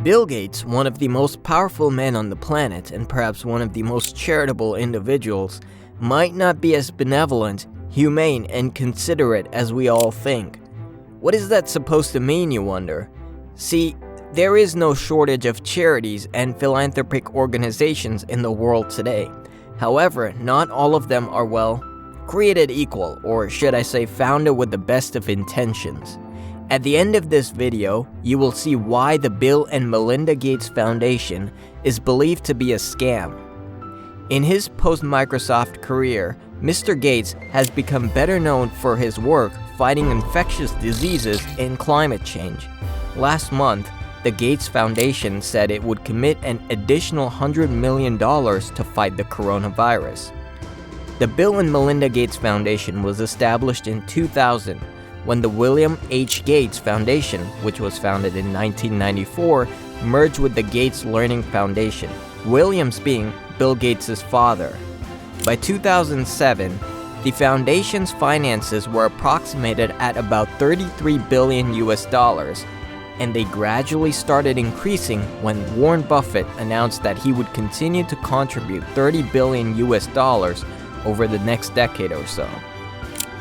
Bill Gates, one of the most powerful men on the planet and perhaps one of the most charitable individuals, might not be as benevolent, humane, and considerate as we all think. What is that supposed to mean, you wonder? See, there is no shortage of charities and philanthropic organizations in the world today. However, not all of them are, created equal, or should I say founded with the best of intentions. At the end of this video, you will see why the Bill and Melinda Gates Foundation is believed to be a scam. In his post-Microsoft career, Mr. Gates has become better known for his work fighting infectious diseases and climate change. Last month, the Gates Foundation said it would commit an additional $100 million to fight the coronavirus. The Bill and Melinda Gates Foundation was established in 2000 when the William H. Gates Foundation, which was founded in 1994, merged with the Gates Learning Foundation, Williams being Bill Gates' father. By 2007, the foundation's finances were approximated at about $33 billion, and they gradually started increasing when Warren Buffett announced that he would continue to contribute $30 billion over the next decade or so.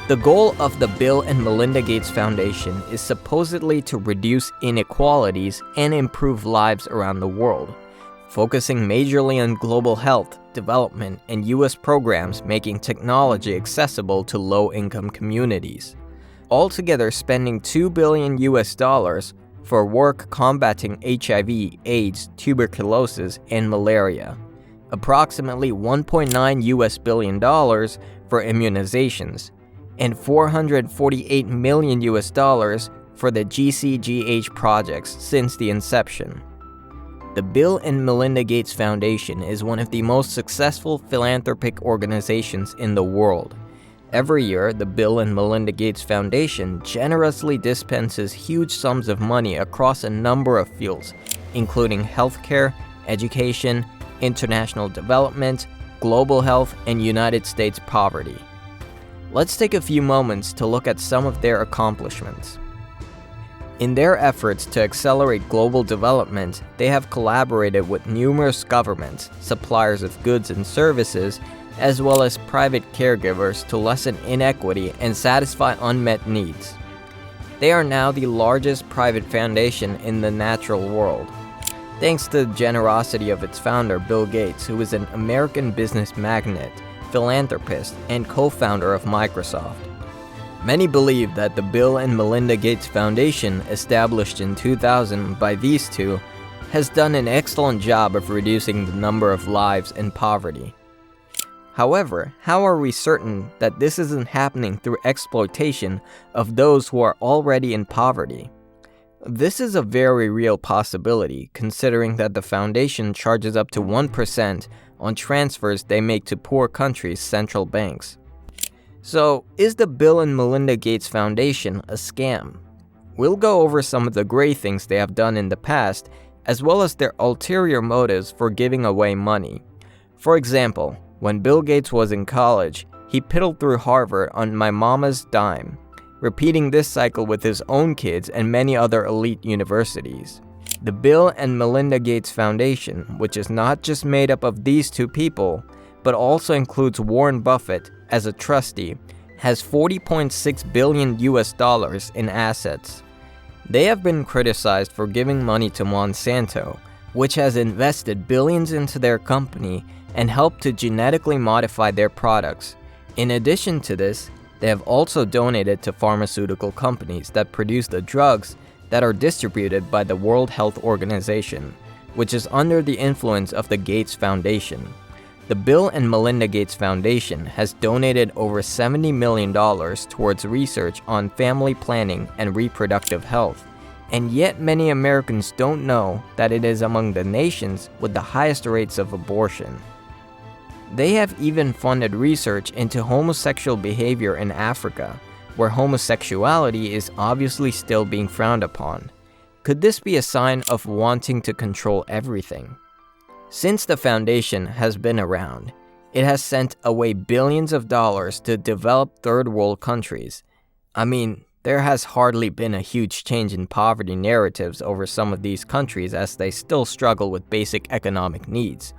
The goal of the Bill and Melinda Gates Foundation is supposedly to reduce inequalities and improve lives around the world, focusing majorly on global health, development, and U.S. programs making technology accessible to low-income communities. Altogether spending $2 billion for work combating HIV, AIDS, tuberculosis, and malaria. Approximately $1.9 billion for immunizations, and $448 million for the GCGH projects since the inception. The Bill and Melinda Gates Foundation is one of the most successful philanthropic organizations in the world. Every year, the Bill and Melinda Gates Foundation generously dispenses huge sums of money across a number of fields, including healthcare, education, international development, global health, and United States poverty. Let's take a few moments to look at some of their accomplishments. In their efforts to accelerate global development, they have collaborated with numerous governments, suppliers of goods and services, as well as private caregivers to lessen inequity and satisfy unmet needs. They are now the largest private foundation in the natural world, thanks to the generosity of its founder, Bill Gates, who is an American business magnate, philanthropist, and co-founder of Microsoft. Many believe that the Bill and Melinda Gates Foundation, established in 2000 by these two, has done an excellent job of reducing the number of lives in poverty. However, how are we certain that this isn't happening through exploitation of those who are already in poverty? This is a very real possibility, considering that the foundation charges up to 1% on transfers they make to poor countries' central banks. So, is the Bill and Melinda Gates Foundation a scam? We'll go over some of the great things they have done in the past, as well as their ulterior motives for giving away money. For example, when Bill Gates was in college, he piddled through Harvard on my mama's dime, repeating this cycle with his own kids and many other elite universities. The Bill and Melinda Gates Foundation, which is not just made up of these two people, but also includes Warren Buffett as a trustee, has $40.6 billion in assets. They have been criticized for giving money to Monsanto, which has invested billions into their company and helped to genetically modify their products. In addition to this, they have also donated to pharmaceutical companies that produce the drugs that are distributed by the World Health Organization, which is under the influence of the Gates Foundation. The Bill and Melinda Gates Foundation has donated over $70 million towards research on family planning and reproductive health, and yet many Americans don't know that it is among the nations with the highest rates of abortion. They have even funded research into homosexual behavior in Africa, where homosexuality is obviously still being frowned upon. Could this be a sign of wanting to control everything? Since the foundation has been around, it has sent away billions of dollars to developed third world countries. I mean, There has hardly been a huge change in poverty narratives over some of these countries as they still struggle with basic economic needs.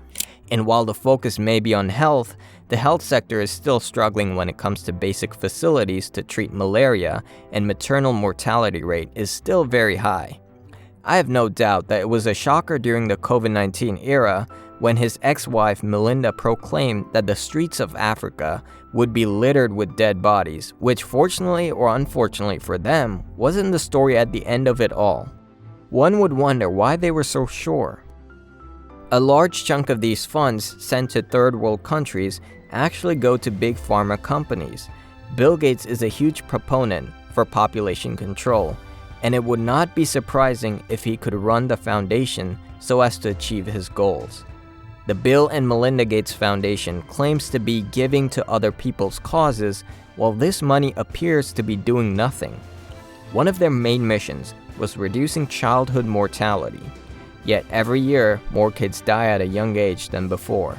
And while the focus may be on health, the health sector is still struggling when it comes to basic facilities to treat malaria, and maternal mortality rate is still very high. I have no doubt that it was a shocker during the COVID-19 era when his ex-wife Melinda proclaimed that the streets of Africa would be littered with dead bodies, which fortunately or unfortunately for them, wasn't the story at the end of it all. One would wonder why they were so sure. A large chunk of these funds sent to third world countries actually go to big pharma companies. Bill Gates is a huge proponent for population control, and it would not be surprising if he could run the foundation so as to achieve his goals. The Bill and Melinda Gates Foundation claims to be giving to other people's causes, while this money appears to be doing nothing. One of their main missions was reducing childhood mortality. Yet every year, more kids die at a young age than before.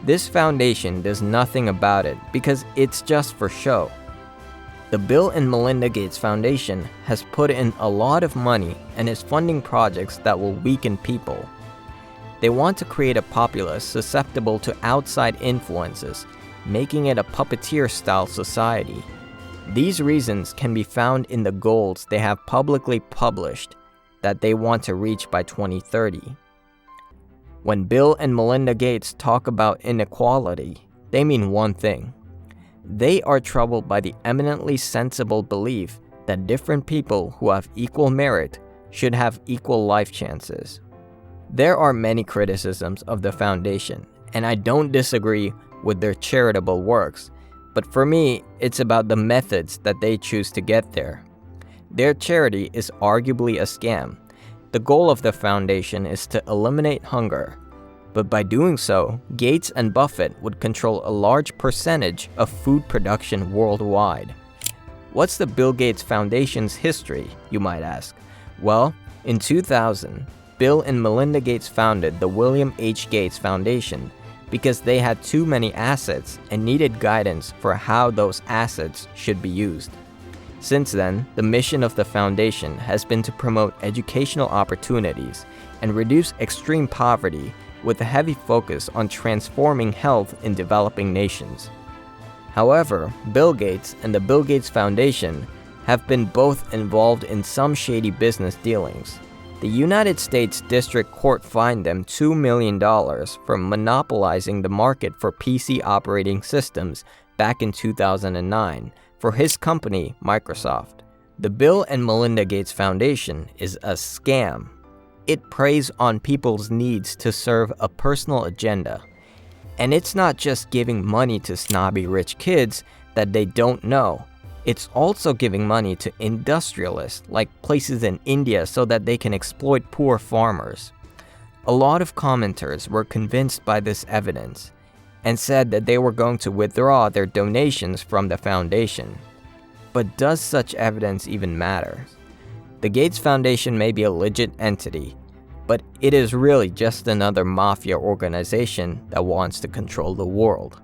This foundation does nothing about it because it's just for show. The Bill and Melinda Gates Foundation has put in a lot of money and is funding projects that will weaken people. They want to create a populace susceptible to outside influences, making it a puppeteer-style society. These reasons can be found in the goals they have publicly published that they want to reach by 2030. When Bill and Melinda Gates talk about inequality, they mean one thing. They are troubled by the eminently sensible belief that different people who have equal merit should have equal life chances. There are many criticisms of the foundation, and I don't disagree with their charitable works, but for me, it's about the methods that they choose to get there. Their charity is arguably a scam. The goal of the foundation is to eliminate hunger, but by doing so, Gates and Buffett would control a large percentage of food production worldwide. What's the Bill Gates Foundation's history, you might ask? Well, in 2000, Bill and Melinda Gates founded the William H. Gates Foundation because they had too many assets and needed guidance for how those assets should be used. Since then, the mission of the foundation has been to promote educational opportunities and reduce extreme poverty with a heavy focus on transforming health in developing nations. However, Bill Gates and the Bill Gates Foundation have been both involved in some shady business dealings. The United States District Court fined them $2 million for monopolizing the market for PC operating systems back in 2009 for his company, Microsoft. The Bill and Melinda Gates Foundation is a scam. It preys on people's needs to serve a personal agenda. And it's not just giving money to snobby rich kids that they don't know. It's also giving money to industrialists like places in India so that they can exploit poor farmers. A lot of commenters were convinced by this evidence and said that they were going to withdraw their donations from the foundation. But does such evidence even matter? The Gates Foundation may be a legit entity, but it is really just another mafia organization that wants to control the world.